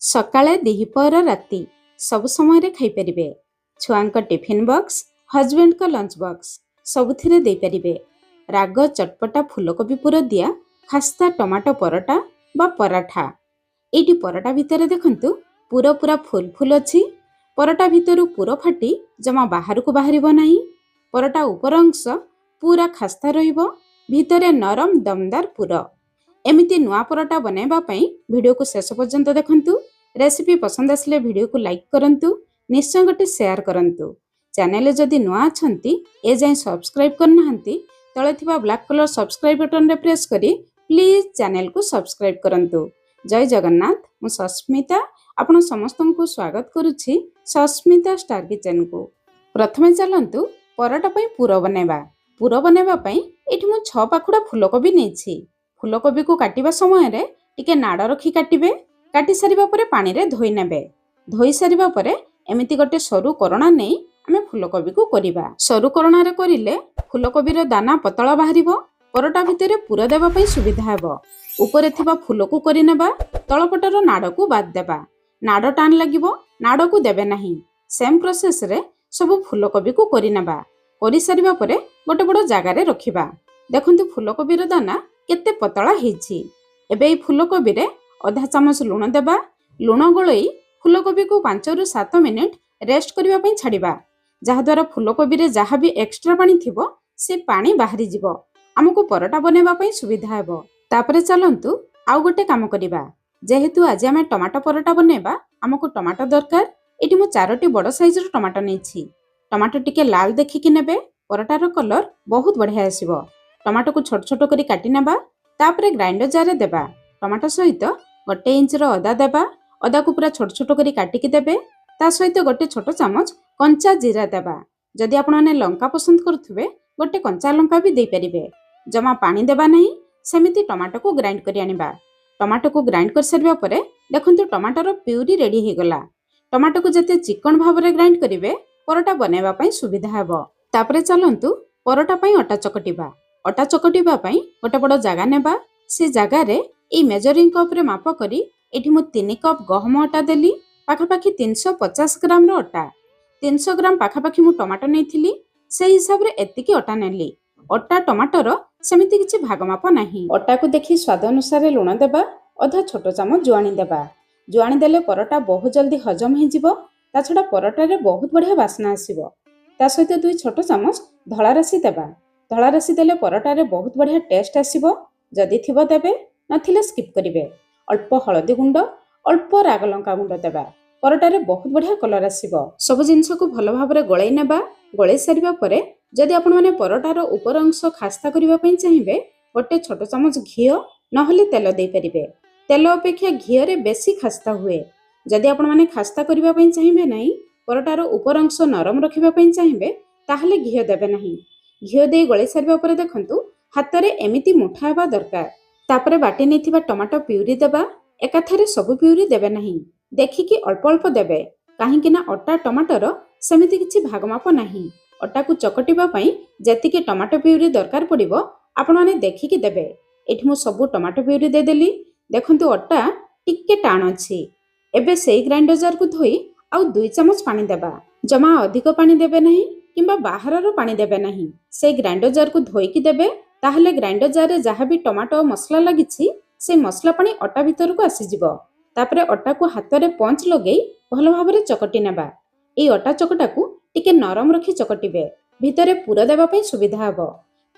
ସକାଳେ ଦିହିପହର ରାତି ସବୁ ସମୟରେ ଖାଇପାରିବେ। ଛୁଆଙ୍କ ଟିଫିନ୍ ବକ୍ସ, ହଜବେଣ୍ଡଙ୍କ ଲଞ୍ଚ ବକ୍ସ ସବୁଥିରେ ଦେଇପାରିବେ। ରାଗ ଚଟପଟା ଫୁଲକୋବି ପୁର ଦିଆ ଖାସ୍ତା ଟମାଟୋ ପରଟା ବା ପରାଠା। ଏଇଠି ପରଟା ଭିତରେ ଦେଖନ୍ତୁ ପୁର ପୁରା ଫୁଲ ଫୁଲ ଅଛି। ପରଟା ଭିତରୁ ପୁର ଫାଟି ଜମା ବାହାରକୁ ବାହାରିବ ନାହିଁ। ପରଟା ଉପର ଅଂଶ ପୁରା ଖାସ୍ତା ରହିବ, ଭିତରେ ନରମ ଦମଦାର ପୁର। ଏମିତି ନୂଆ ପରଟା ବନାଇବା ପାଇଁ ଭିଡ଼ିଓକୁ ଶେଷ ପର୍ଯ୍ୟନ୍ତ ଦେଖନ୍ତୁ। ରେସିପି ପସନ୍ଦ ଆସିଲେ ଭିଡ଼ିଓକୁ ଲାଇକ୍ କରନ୍ତୁ, ନିଶ୍ଚୟ ଗୋଟେ ସେୟାର କରନ୍ତୁ। ଚ୍ୟାନେଲରେ ଯଦି ନୂଆ ଅଛନ୍ତି ଏଯାଏଁ ସବସ୍କ୍ରାଇବ୍ କରିନାହାନ୍ତି ତଳେ ଥିବା ବ୍ଲାକ୍ କଲର୍ ସବସ୍କ୍ରାଇବ୍ ବଟନରେ ପ୍ରେସ୍ କରି ପ୍ଲିଜ୍ ଚ୍ୟାନେଲକୁ ସବସ୍କ୍ରାଇବ୍ କରନ୍ତୁ। ଜୟ ଜଗନ୍ନାଥ, ମୁଁ ସସ୍ମିତା ଆପଣ ସମସ୍ତଙ୍କୁ ସ୍ୱାଗତ କରୁଛି ସସ୍ମିତା ଷ୍ଟାର କିଚେନକୁ। ପ୍ରଥମେ ଚାଲନ୍ତୁ ପରଟା ପାଇଁ ପୁର ବନେଇବା। ପୁର ବନେଇବା ପାଇଁ ଏଠି ମୁଁ 6 ପାଖୁଡ଼ା ଫୁଲକୋବି ନେଇଛି। ଫୁଲକୋବିକୁ କାଟିବା ସମୟରେ ଟିକେ ନାଡ଼ ରଖି କାଟିବେ। କାଟି ସାରିବା ପରେ ପାଣିରେ ଧୋଇ ନେବେ। ଧୋଇ ସାରିବା ପରେ ଏମିତି ଗୋଟେ ସରୁ କରଣା ନେଇ ଆମେ ଫୁଲକୋବିକୁ କରିବା। ସରୁ କରଣାରେ କରିଲେ ଫୁଲକୋବିର ଦାନା ପତଳା ବାହାରିବ। ପରଟା ଭିତରେ ପୁର ଦେବା ପାଇଁ ସୁବିଧା ହେବ। ଉପରେ ଥିବା ଫୁଲକୁ କରିନେବା, ତଳପଟର ନାଡ଼କୁ ବାଦ ଦେବା। ନାଡ଼ ଟାଣ ଲାଗିବ, ନାଡ଼କୁ ଦେବେ ନାହିଁ। ସେମ୍ ପ୍ରୋସେସରେ ସବୁ ଫୁଲକୋବିକୁ କରିନେବା। କରିସାରିବା ପରେ ଗୋଟେ ବଡ଼ ଜାଗାରେ ରଖିବା। ଦେଖନ୍ତୁ ଫୁଲକୋବିର ଦାନା କେତେ ପତଳା ହେଇଛି। ଏବେ ଏହି ଫୁଲକୋବିରେ ଅଧା ଚାମଚ ଲୁଣ ଦେବା। ଲୁଣ ଗୋଳେଇ ଫୁଲକୋବିକୁ 5 ରୁ 7 ମିନିଟ୍ ରେଷ୍ଟ କରିବା ପାଇଁ ଛାଡ଼ିବା। ଯାହାଦ୍ୱାରା ଫୁଲକୋବିରେ ଯାହା ବି ଏକ୍ସଟ୍ରା ପାଣି ଥିବ ସେ ପାଣି ବାହାରିଯିବ। ଆମକୁ ପରଟା ବନେଇବା ପାଇଁ ସୁବିଧା ହେବ। ତାପରେ ଚାଲନ୍ତୁ ଆଉ ଗୋଟେ କାମ କରିବା। ଯେହେତୁ ଆଜି ଆମେ ଟମାଟୋ ପରଟା ବନେଇବା, ଆମକୁ ଟମାଟୋ ଦରକାର। ଏଠି ମୁଁ 4ଟି ବଡ଼ ସାଇଜର ଟମାଟୋ ନେଇଛି। ଟମାଟୋ ଟିକେ ଲାଲ ଦେଖିକି ନେବେ, ପରଟାର କଲର ବହୁତ ବଢ଼ିଆ ଆସିବ। ଟମାଟୋକୁ ଛୋଟ ଛୋଟ କରି କାଟି ନେବା। ତାପରେ ଗ୍ରାଇଣ୍ଡର ଜାରରେ ଦେବା। ଟମାଟୋ ସହିତ 1 ଇଞ୍ଚର ଅଦା ଦେବା। ଅଦାକୁ ପୁରା ଛୋଟ ଛୋଟ କରି କାଟିକି ଦେବେ। ତା ସହିତ ଗୋଟେ ଛୋଟ ଚାମଚ କଞ୍ଚା ଜିରା ଦେବା। ଯଦି ଆପଣମାନେ ଲଙ୍କା ପସନ୍ଦ କରୁଥିବେ ଗୋଟେ କଞ୍ଚା ଲଙ୍କା ବି ଦେଇପାରିବେ। ଜମା ପାଣି ଦେବା ନାହିଁ, ସେମିତି ଟମାଟୋକୁ ଗ୍ରାଇଣ୍ଡ କରି ଆଣିବା। ଟମାଟୋକୁ ଗ୍ରାଇଣ୍ଡ କରିସାରିବା ପରେ ଦେଖନ୍ତୁ ଟମାଟୋର ପ୍ୟୁରି ରେଡ଼ି ହେଇଗଲା। ଟମାଟୋକୁ ଯେତେ ଚିକଣ ଭାବରେ ଗ୍ରାଇଣ୍ଡ କରିବେ ପରଟା ବନେଇବା ପାଇଁ ସୁବିଧା ହେବ। ତାପରେ ଚାଲନ୍ତୁ ପରଟା ପାଇଁ ଅଟା ଚକଟିବା। ଅଟା ଚକଟିବା ପାଇଁ ଗୋଟେ ବଡ଼ ଜାଗା ନେବା। ସେ ଜାଗାରେ ଏଇ ମେଜରିଂ କପ୍ରେ ମାପ କରି ଏଠି ମୁଁ 3 କପ୍ ଗହମ ଅଟା ଦେଲି। ପାଖାପାଖି 350 ଗ୍ରାମର ଅଟା। 300 ଗ୍ରାମ ପାଖାପାଖି ମୁଁ ଟମାଟୋ ନେଇଥିଲି, ସେଇ ହିସାବରେ ଏତିକି ଅଟା ନେଲି। ଅଟା ଟମାଟୋର ସେମିତି କିଛି ଭାଗ ମାପ ନାହିଁ। ଅଟାକୁ ଦେଖି ସ୍ୱାଦ ଅନୁସାରେ ଲୁଣ ଦେବା। ଅଧା ଛୋଟ ଚାମଚ ଜୁଆଣି ଦେବା। ଜୁଆଣି ଦେଲେ ପରଟା ବହୁତ ଜଲ୍ଦି ହଜମ ହେଇଯିବ। ତା ଛଡ଼ା ପରଟାରେ ବହୁତ ବଢ଼ିଆ ବାସ୍ନା ଆସିବ। ତା ସହିତ 2 ଛୋଟ ଚାମଚ ଧଳା ରାଶି ଦେବା। ଧଳା ରାଶି ଦେଲେ ପରଟାରେ ବହୁତ ବଢ଼ିଆ ଟେଷ୍ଟ ଆସିବ। ଯଦି ଥିବ ଦେବେ, ନଥିଲେ ସ୍କିପ୍ କରିବେ। ଅଳ୍ପ ହଳଦୀ ଗୁଣ୍ଡ, ଅଳ୍ପ ରାଗ ଲଙ୍କା ଗୁଣ୍ଡ ଦେବା। ପରଟାରେ ବହୁତ ବଢ଼ିଆ କଲର ଆସିବ। ସବୁ ଜିନିଷକୁ ଭଲ ଭାବରେ ଗୋଳେଇ ନେବା। ଗୋଳେଇ ସାରିବା ପରେ ଯଦି ଆପଣମାନେ ପରଟାର ଉପର ଅଂଶ ଖାସ୍ତା କରିବା ପାଇଁ ଚାହିଁବେ ଗୋଟେ ଛୋଟ ଚାମଚ ଘିଅ ନହେଲେ ତେଲ ଦେଇପାରିବେ। ତେଲ ଅପେକ୍ଷା ଘିଅରେ ବେଶୀ ଖାସ୍ତା ହୁଏ। ଯଦି ଆପଣମାନେ ଖାସ୍ତା କରିବା ପାଇଁ ଚାହିଁବେ ନାହିଁ, ପରଟାର ଉପର ଅଂଶ ନରମ ରଖିବା ପାଇଁ ଚାହିଁବେ ତାହେଲେ ଘିଅ ଦେବେ ନାହିଁ। ଘିଅ ଦେଇ ଗୋଳେଇ ସାରିବା ପରେ ଦେଖନ୍ତୁ ହାତରେ ଏମିତି ମୁଠା ହେବା ଦରକାର। ତାପରେ ବାଟି ନେଇଥିବା ଟମାଟୋ ପ୍ୟୁରି ଦେବା। ଏକାଥରେ ସବୁ ପ୍ୟୁରି ଦେବେ ନାହିଁ, ଦେଖିକି ଅଳ୍ପ ଅଳ୍ପ ଦେବେ। କାହିଁକି ନା ଅଟା ଟମାଟୋର ସେମିତି କିଛି ଭାଗ ମାପ ନାହିଁ। ଅଟାକୁ ଚକଟିବା ପାଇଁ ଯେତିକି ଟମାଟୋ ପ୍ୟୁରି ଦରକାର ପଡ଼ିବ ଆପଣମାନେ ଦେଖିକି ଦେବେ। ଏଠି ମୁଁ ସବୁ ଟମାଟୋ ପ୍ୟୁରି ଦେଇଦେଲି। ଦେଖନ୍ତୁ ଅଟା ଟିକେ ଟାଣ ଅଛି। ଏବେ ସେଇ ଗ୍ରାଇଣ୍ଡର ଜାରକୁ ଧୋଇ ଆଉ 2 ଚାମଚ ପାଣି ଦେବା। ଜମା ଅଧିକ ପାଣି ଦେବେ ନାହିଁ କିମ୍ବା ବାହାରର ପାଣି ଦେବେ ନାହିଁ। ସେଇ ଗ୍ରାଇଣ୍ଡର ଜାରକୁ ଧୋଇକି ଦେବେ। ତାହେଲେ ଗ୍ରାଇଣ୍ଡର ଜାରରେ ଯାହା ବି ଟମାଟୋ ମସଲା ଲାଗିଛି ସେ ମସଲା ପାଣି ଅଟା ଭିତରକୁ ଆସିଯିବ। ତାପରେ ଅଟାକୁ ହାତରେ ପଞ୍ଚ ଲଗେଇ ଭଲ ଭାବରେ ଚକଟି ନେବା। ଏଇ ଅଟା ଚକଟାକୁ ଟିକେ ନରମ ରଖି ଚକଟିବେ। ଭିତରେ ପୁର ଦେବା ପାଇଁ ସୁବିଧା ହେବ।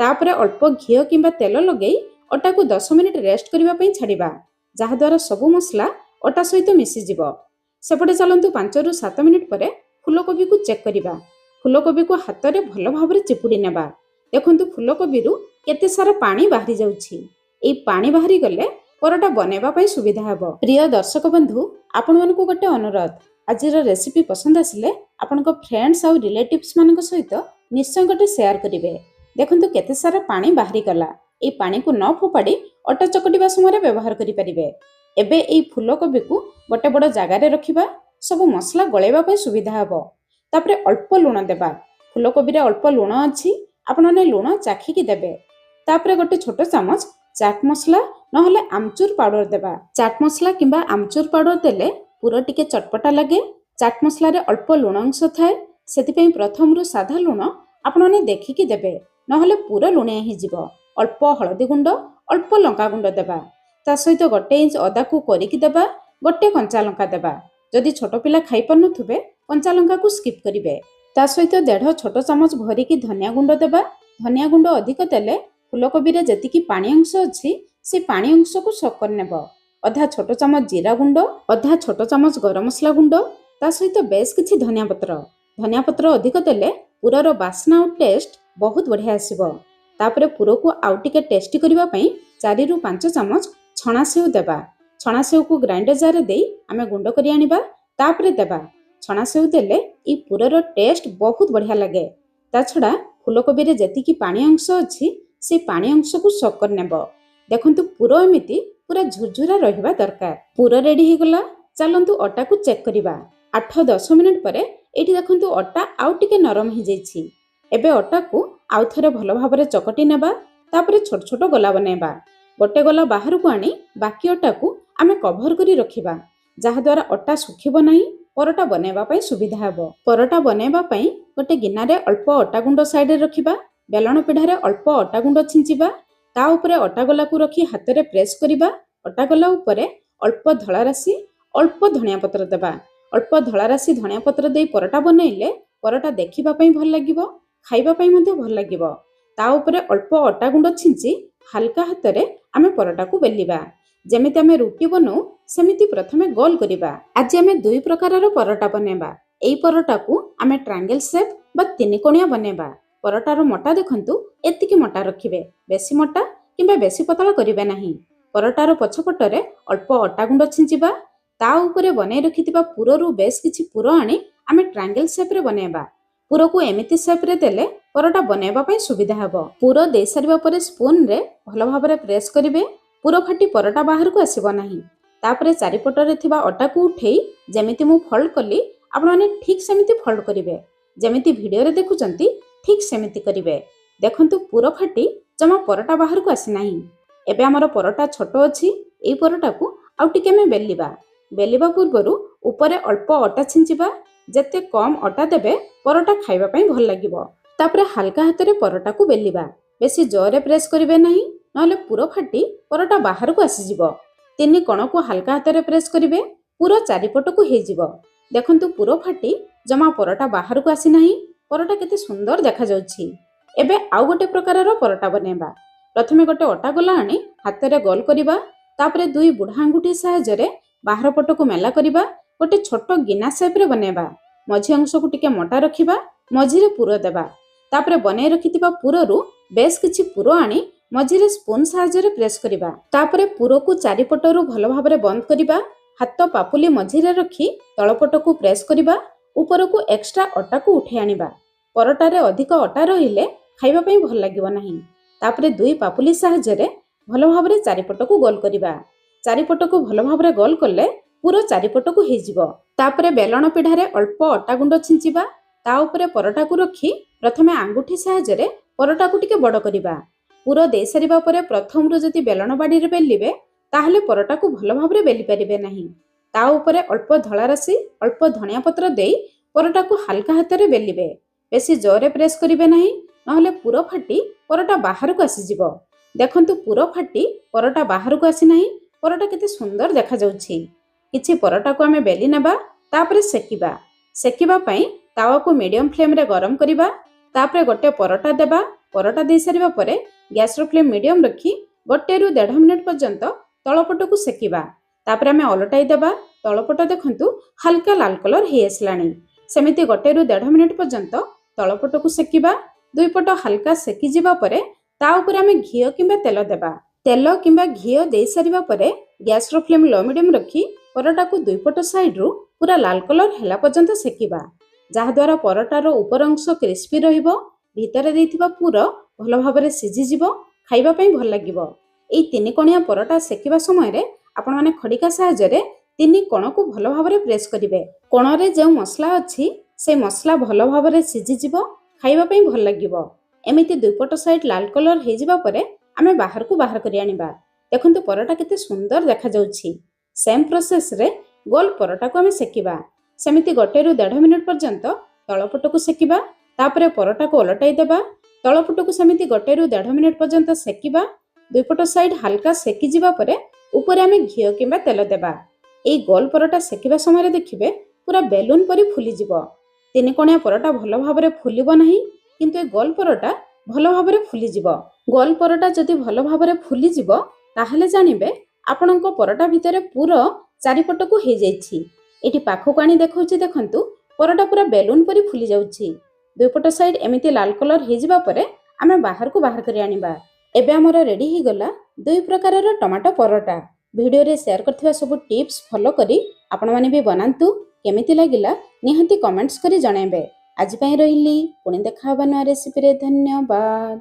ତାପରେ ଅଳ୍ପ ଘିଅ କିମ୍ବା ତେଲ ଲଗେଇ ଅଟାକୁ 10 ମିନିଟ୍ ରେଷ୍ଟ କରିବା ପାଇଁ ଛାଡ଼ିବା। ଯାହାଦ୍ୱାରା ସବୁ ମସଲା ଅଟା ସହିତ ମିଶିଯିବ। ସେପଟେ ଚାଲନ୍ତୁ 5 ରୁ 7 ମିନିଟ୍ ପରେ ଫୁଲକୋବିକୁ ଚେକ୍ କରିବା। ଫୁଲକୋବିକୁ ହାତରେ ଭଲ ଭାବରେ ଚିପୁଡ଼ି ନେବା। ଦେଖନ୍ତୁ ଫୁଲକୋବିରୁ କେତେ ସାରା ପାଣି ବାହାରି ଯାଉଛି। ଏଇ ପାଣି ବାହାରି ଗଲେ ପରଟା ବନେଇବା ପାଇଁ ସୁବିଧା ହେବ। ପ୍ରିୟ ଦର୍ଶକ ବନ୍ଧୁ, ଆପଣମାନଙ୍କୁ ଗୋଟେ ଅନୁରୋଧ, ଆଜିର ରେସିପି ପସନ୍ଦ ଆସିଲେ ଆପଣଙ୍କ ଫ୍ରେଣ୍ଡସ୍ ଆଉ ରିଲେଟିଭ୍ସ ମାନଙ୍କ ସହିତ ନିଶ୍ଚୟ ଗୋଟେ ସେୟାର କରିବେ। ଦେଖନ୍ତୁ କେତେ ସାରା ପାଣି ବାହାରିଗଲା। ଏଇ ପାଣିକୁ ନ ଫୋପାଡ଼ି ଅଟା ଚକଟିବା ସମୟରେ ବ୍ୟବହାର କରିପାରିବେ। ଏବେ ଏଇ ଫୁଲକୋବିକୁ ଗୋଟେ ବଡ଼ ଜାଗାରେ ରଖିବା। ସବୁ ମସଲା ଗୋଳେଇବା ପାଇଁ ସୁବିଧା ହେବ। ତାପରେ ଅଳ୍ପ ଲୁଣ ଦେବା। ଫୁଲକୋବିରେ ଅଳ୍ପ ଲୁଣ ଅଛି, ଆପଣମାନେ ଲୁଣ ଚାଖିକି ଦେବେ। ତାପରେ ଗୋଟେ ଛୋଟ ଚାମଚ ଚାଟ୍ ମସଲା ନହେଲେ ଆମଚୁର ପାଉଡର ଦେବା। ଚାଟ୍ ମସଲା କିମ୍ବା ଆମଚୁର ପାଉଡର ଦେଲେ ପୁର ଟିକେ ଚଟପଟା ଲାଗେ। ଚାଟ୍ ମସଲାରେ ଅଳ୍ପ ଲୁଣ ଅଂଶ ଥାଏ, ସେଥିପାଇଁ ପ୍ରଥମରୁ ସାଧା ଲୁଣ ଆପଣମାନେ ଦେଖିକି ଦେବେ, ନହେଲେ ପୁର ଲୁଣିଆ ହେଇଯିବ। ଅଳ୍ପ ହଳଦୀ ଗୁଣ୍ଡ, ଅଳ୍ପ ଲଙ୍କା ଗୁଣ୍ଡ ଦେବା। ତା ସହିତ 1 ଇଞ୍ଚ ଅଦାକୁ କରିକି ଦେବା, 1 କଞ୍ଚା ଲଙ୍କା ଦେବା। ଯଦି ଛୋଟ ପିଲା ଖାଇପାରୁନଥିବେ କଞ୍ଚା ଲଙ୍କାକୁ ସ୍କିପ୍ କରିବେ। ତା ସହିତ 1.5 ଛୋଟ ଚାମଚ ଭରିକି ଧନିଆ ଗୁଣ୍ଡ ଦେବା। ଧନିଆ ଗୁଣ୍ଡ ଅଧିକ ଦେଲେ ଫୁଲକୋବିରେ ଯେତିକି ପାଣି ଅଂଶ ଅଛି ସେ ପାଣି ଅଂଶକୁ ସକ୍ କରିନେବ। ଅଧା ଛୋଟ ଚାମଚ ଜିରା ଗୁଣ୍ଡ, ଅଧା ଛୋଟ ଚାମଚ ଗରମ ମସଲା ଗୁଣ୍ଡ, ତା ସହିତ ବେଶ କିଛି ଧନିଆ ପତ୍ର। ଧନିଆ ପତ୍ର ଅଧିକ ଦେଲେ ପୁରର ବାସ୍ନା ଆଉ ଟେଷ୍ଟ ବହୁତ ବଢ଼ିଆ ଆସିବ। ତାପରେ ପୁରକୁ ଆଉ ଟିକେ ଟେଷ୍ଟି କରିବା ପାଇଁ 4ରୁ 5 ଚାମଚ ଛଣା ସେଉ ଦେବା। ଛଣା ସେଉକୁ ଗ୍ରାଇଣ୍ଡର ଜାରରେ ଦେଇ ଆମେ ଗୁଣ୍ଡ କରି ଆଣିବା, ତାପରେ ଦେବା। ଛଣା ସେଉ ଦେଲେ ଏହି ପୁରର ଟେଷ୍ଟ ବହୁତ ବଢ଼ିଆ ଲାଗେ। ତା ଛଡ଼ା ଫୁଲକୋବିରେ ଯେତିକି ପାଣି ଅଂଶ ଅଛି ସେ ପାଣି ଅଂଶକୁ ସକ୍ କରିନେବ। ଦେଖନ୍ତୁ ପୁର ଏମିତି ପୁରା ଝୁରଝୁରା ରହିବା ଦରକାର। ପୁର ରେଡି ହେଇଗଲା। ଚାଲନ୍ତୁ ଅଟାକୁ ଚେକ୍ କରିବା। 8-10 ମିନିଟ୍ ପରେ ଏଇଠି ଦେଖନ୍ତୁ ଅଟା ଆଉ ଟିକେ ନରମ ହେଇଯାଇଛି। ଏବେ ଅଟାକୁ ଆଉ ଥରେ ଭଲ ଭାବରେ ଚକଟି ନେବା। ତାପରେ ଛୋଟ ଛୋଟ ଗୋଲା ବନେଇବା। ଗୋଟେ ଗୋଲା ବାହାରକୁ ଆଣି ବାକି ଅଟାକୁ ଆମେ କଭର କରି ରଖିବା, ଯାହାଦ୍ୱାରା ଅଟା ଶୁଖିବ ନାହିଁ। ପରଟା ବନେଇବା ପାଇଁ ସୁବିଧା ହେବ। ପରଟା ବନେଇବା ପାଇଁ ଗୋଟେ ଗିନାରେ ଅଳ୍ପ ଅଟା ଗୁଣ୍ଡ ସାଇଡରେ ରଖିବା। ବେଲଣ ପିଢ଼ାରେ ଅଳ୍ପ ଅଟା ଗୁଣ୍ଡ ଛିଞ୍ଚିବା। ତା ଉପରେ ଅଟା ଗୋଲାକୁ ରଖି ହାତରେ ପ୍ରେସ୍ କରିବା। ଅଟା ଗୋଲା ଉପରେ ଅଳ୍ପ ଧଳା ରାଶି, ଅଳ୍ପ ଧଣିଆ ପତ୍ର ଦେବା। ଅଳ୍ପ ଧଳା ରାଶି ଧଣିଆ ପତ୍ର ଦେଇ ପରଟା ବନେଇଲେ ପରଟା ଦେଖିବା ପାଇଁ ଭଲ ଲାଗିବ, ଖାଇବା ପାଇଁ ମଧ୍ୟ ଭଲ ଲାଗିବ। ତା ଉପରେ ଅଳ୍ପ ଅଟା ଗୁଣ୍ଡ ଛିଞ୍ଚି ହାଲକା ହାତରେ ଆମେ ପରଟାକୁ ବେଲିବା। ଯେମିତି ଆମେ ରୁଟି ବନଉ ସେମିତି ପ୍ରଥମେ ଗୋଲ କରିବା। ଆଜି ଆମେ 2 ପ୍ରକାରର ପରଟା ବନେଇବା। ଏହି ପରଟାକୁ ଆମେ ଟ୍ରାଙ୍ଗେଲ ସେପ୍ ବା 3 କୋଣିଆ ବନେଇବା। ପରଟାର ମୋଟା ଦେଖନ୍ତୁ ଏତିକି ମୋଟା ରଖିବେ, ବେଶୀ ମୋଟା କିମ୍ବା ବେଶୀ ପତଳା କରିବେ ନାହିଁ। ପରଟାର ପଛପଟରେ ଅଳ୍ପ ଅଟା ଗୁଣ୍ଡ ଛିଞ୍ଚିବା। ତା ଉପରେ ବନେଇ ରଖିଥିବା ପୁରରୁ ବେଶ କିଛି ପୁର ଆଣି ଆମେ ଟ୍ରାଙ୍ଗେଲ ସେପ୍ରେ ବନେଇବା। ପୁରକୁ ଏମିତି ସେପ୍ରେ ଦେଲେ ପରଟା ବନେଇବା ପାଇଁ ସୁବିଧା ହେବ। ପୁର ଦେଇ ସାରିବା ପରେ ସ୍ପୁନରେ ଭଲ ଭାବରେ ପ୍ରେସ୍ କରିବେ। ପୁର ଫାଟି ପରଟା ବାହାରକୁ ଆସିବ ନାହିଁ। ତାପରେ ଚାରିପଟରେ ଥିବା ଅଟାକୁ ଉଠେଇ ଯେମିତି ମୁଁ ଫୋଲ୍ଡ କଲି ଆପଣମାନେ ଠିକ୍ ସେମିତି ଫୋଲ୍ଡ କରିବେ। ଯେମିତି ଭିଡ଼ିଓରେ ଦେଖୁଛନ୍ତି ଠିକ୍ ସେମିତି କରିବେ। ଦେଖନ୍ତୁ ପୁର ଫାଟି ଜମା ପରଟା ବାହାରକୁ ଆସିନାହିଁ। ଏବେ ଆମର ପରଟା ଛୋଟ ଅଛି। ଏହି ପରଟାକୁ ଆଉ ଟିକେ ଆମେ ବେଲିବା। ବେଲିବା ପୂର୍ବରୁ ଉପରେ ଅଳ୍ପ ଅଟା ଛିଞ୍ଚିବା। ଯେତେ କମ୍ ଅଟା ଦେବେ ପରଟା ଖାଇବା ପାଇଁ ଭଲ ଲାଗିବ। ତାପରେ ହାଲକା ହାତରେ ପରଟାକୁ ବେଲିବା। ବେଶୀ ଜୋରରେ ପ୍ରେସ୍ କରିବେ ନାହିଁ, ନହେଲେ ପୁର ଫାଟି ପରଟା ବାହାରକୁ ଆସିଯିବ। 3 କୋଣକୁ ହାଲକା ହାତରେ ପ୍ରେସ୍ କରିବେ। ପୁର ଚାରିପଟକୁ ହେଇଯିବ। ଦେଖନ୍ତୁ ପୁର ଫାଟି ଜମା ପରଟା ବାହାରକୁ ଆସିନାହିଁ। ପରଟା କେତେ ସୁନ୍ଦର ଦେଖାଯାଉଛି। ଏବେ ଆଉ ଗୋଟେ ପ୍ରକାରର ପରଟା ବନେଇବା। ପ୍ରଥମେ ଗୋଟେ ଅଟା ଗୋଲା ଆଣି ହାତରେ ଗୋଲ କରିବା। ତାପରେ 2 ବୁଢ଼ା ଆଙ୍ଗୁଠି ସାହାଯ୍ୟରେ ବାହାର ପଟକୁ ମେଲା କରିବା। ଗୋଟେ ଛୋଟ ଗିନା ସେପ୍ରେ ବନେଇବା। ମଝି ଅଂଶକୁ ଟିକେ ମୋଟା ରଖିବା, ମଝିରେ ପୁର ଦେବା। ତାପରେ ବନେଇ ରଖିଥିବା ପୁରରୁ ବେଶ କିଛି ପୁର ଆଣି ମଝିରେ ସ୍ପୁନ୍ ସାହାଯ୍ୟରେ ପ୍ରେସ୍ କରିବା। ତାପରେ ପୁରକୁ ଚାରିପଟରୁ ଭଲ ଭାବରେ ବନ୍ଦ କରିବା। ହାତ ପାପୁଲି ମଝିରେ ରଖି ତଳପଟକୁ ପ୍ରେସ୍ କରିବା। ଉପରକୁ ଏକ୍ସଟ୍ରା ଅଟାକୁ ଉଠେଇ ଆଣିବା। ପରଟାରେ ଅଧିକ ଅଟା ରହିଲେ ଖାଇବା ପାଇଁ ଭଲ ଲାଗିବ ନାହିଁ। ତାପରେ 2 ପାପୁଲି ସାହାଯ୍ୟରେ ଭଲ ଭାବରେ ଚାରିପଟକୁ ଗୋଲ କରିବା। ଚାରିପଟକୁ ଭଲ ଭାବରେ ଗୋଲ କଲେ ପୁର ଚାରିପଟକୁ ହେଇଯିବ। ତାପରେ ବେଲଣ ପିଢ଼ାରେ ଅଳ୍ପ ଅଟା ଗୁଣ୍ଡ ଛିଞ୍ଚିବା। ତା ଉପରେ ପରଟାକୁ ରଖି ପ୍ରଥମେ ଆଙ୍ଗୁଠି ସାହାଯ୍ୟରେ ପରଟାକୁ ଟିକେ ବଡ଼ କରିବା। ପୁର ଦେଇ ସାରିବା ପରେ ପ୍ରଥମରୁ ଯଦି ବେଲଣ ବାଡ଼ିରେ ବେଲିବେ ତାହେଲେ ପରଟାକୁ ଭଲ ଭାବରେ ବେଲି ପାରିବେ ନାହିଁ। ତା ଉପରେ ଅଳ୍ପ ଧଳା ରାଶି, ଅଳ୍ପ ଧଣିଆ ପତ୍ର ଦେଇ ପରଟାକୁ ହାଲକା ହାତରେ ବେଲିବେ। ବେଶୀ ଜୋରରେ ପ୍ରେସ୍ କରିବେ ନାହିଁ, ନହେଲେ ପୁର ଫାଟି ପରଟା ବାହାରକୁ ଆସିଯିବ। ଦେଖନ୍ତୁ ପୁର ଫାଟି ପରଟା ବାହାରକୁ ଆସିନାହିଁ। ପରଟା କେତେ ସୁନ୍ଦର ଦେଖାଯାଉଛି। କିଛି ପରଟାକୁ ଆମେ ବେଲି ନେବା, ତାପରେ ସେକିବା। ସେକିବା ପାଇଁ ତାୱାକୁ ମିଡିୟମ ଫ୍ଲେମ୍ରେ ଗରମ କରିବା। ତାପରେ ଗୋଟେ ପରଟା ଦେବା। ପରଟା ଦେଇ ସାରିବା ପରେ ଗ୍ୟାସର ଫ୍ଲେମ୍ ମିଡିୟମ ରଖି 1ରୁ 1.5 ମିନିଟ୍ ପର୍ଯ୍ୟନ୍ତ ତଳପଟକୁ ସେକିବା। ତାପରେ ଆମେ ଓଲଟାଇ ଦେବା। ତଳପଟ ଦେଖନ୍ତୁ ହାଲକା ଲାଲ କଲର ହେଇ ଆସିଲାଣି। ସେମିତି 1ରୁ 1.5 ମିନିଟ୍ ପର୍ଯ୍ୟନ୍ତ ତଳପଟକୁ ସେକିବା। 2 ପଟ ହାଲକା ସେକି ଯିବା ପରେ ତା ଉପରେ ଆମେ ଘିଅ କିମ୍ବା ତେଲ ଦେବା। ତେଲ କିମ୍ବା ଘିଅ ଦେଇ ସାରିବା ପରେ ଗ୍ୟାସର ଫ୍ଲେମ୍ ଲୋ ମିଡିୟମ ରଖି ପରଟାକୁ 2 ପଟ ସାଇଡ୍ରୁ ପୁରା ଲାଲ କଲର ହେଲା ପର୍ଯ୍ୟନ୍ତ ସେକିବା, ଯାହାଦ୍ୱାରା ପରଟାର ଉପର ଅଂଶ କ୍ରିସ୍ପି ରହିବ। ଭିତରେ ଦେଇଥିବା ପୁର ଭଲ ଭାବରେ ସିଝିଯିବ, ଖାଇବା ପାଇଁ ଭଲ ଲାଗିବ। ଏହି 3 କୋଣିଆ ପରଟା ସେକିବା ସମୟରେ ଆପଣମାନେ ଖଡ଼ିକା ସାହାଯ୍ୟରେ 3 କୋଣକୁ ଭଲ ଭାବରେ ପ୍ରେସ୍ କରିବେ। କୋଣରେ ଯେଉଁ ମସଲା ଅଛି ସେ ମସଲା ଭଲ ଭାବରେ ସିଝିଯିବ, ଖାଇବା ପାଇଁ ଭଲ ଲାଗିବ। ଏମିତି 2 ପଟ ସାଇଡ୍ ଲାଲ କଲର ହେଇଯିବା ପରେ ଆମେ ବାହାରକୁ ବାହାର କରି ଆଣିବା। ଦେଖନ୍ତୁ ପରଟା କେତେ ସୁନ୍ଦର ଦେଖାଯାଉଛି। ସେମ୍ ପ୍ରୋସେସରେ ଗୋଲ ପରଟାକୁ ଆମେ ସେକିବା। ସେମିତି 1ରୁ 1.5 ମିନିଟ୍ ପର୍ଯ୍ୟନ୍ତ ତଳପଟକୁ ସେକିବା। ତାପରେ ପରଟାକୁ ଓଲଟାଇ ଦେବା। ତଳପଟକୁ ସେମିତି 1ରୁ 1.5 ମିନିଟ୍ ପର୍ଯ୍ୟନ୍ତ ସେକିବା। ଦୁଇପଟ ସାଇଡ୍ ହାଲକା ସେକିଯିବା ପରେ ଉପରେ ଆମେ ଘିଅ କିମ୍ବା ତେଲ ଦେବା। ଏଇ ଗୋଲ ପରଟା ସେକିବା ସମୟରେ ଦେଖିବେ ପୁରା ବେଲୁନ ପରି ଫୁଲିଯିବ। 3 କୋଣିଆ ପରଟା ଭଲ ଭାବରେ ଫୁଲିବ ନାହିଁ, କିନ୍ତୁ ଏ ଗୋଲ ପରଟା ଭଲ ଭାବରେ ଫୁଲିଯିବ। ଗୋଲ ପରଟା ଯଦି ଭଲ ଭାବରେ ଫୁଲିଯିବ ତାହେଲେ ଜାଣିବେ ଆପଣଙ୍କ ପରଟା ଭିତରେ ପୁର ଚାରିପଟକୁ ହେଇଯାଇଛି। ଏଠି ପାଖକୁ ଆଣି ଦେଖଉଛି, ଦେଖନ୍ତୁ ପରଟା ପୁରା ବେଲୁନ ପରି ଫୁଲି ଯାଉଛି। ଦୁଇପଟ ସାଇଡ୍ ଏମିତି ଲାଲ କଲର ହେଇଯିବା ପରେ ଆମେ ବାହାରକୁ ବାହାର କରି ଆଣିବା। ଏବେ ଆମର ରେଡି ହେଇଗଲା 2 ପ୍ରକାରର ଟମାଟୋ ପରଟା। ଭିଡ଼ିଓରେ ସେୟାର କରିଥିବା ସବୁ ଟିପ୍ସ ଫଲୋ କରି ଆପଣମାନେ ବି ବନାନ୍ତୁ। କେମିତି ଲାଗିଲା ନିହାତି କମେଣ୍ଟସ୍ କରି ଜଣାଇବେ। ଆଜି ପାଇଁ ରହିଲି, ପୁଣି ଦେଖା ହେବା ନୂଆ ରେସିପିରେ। ଧନ୍ୟବାଦ।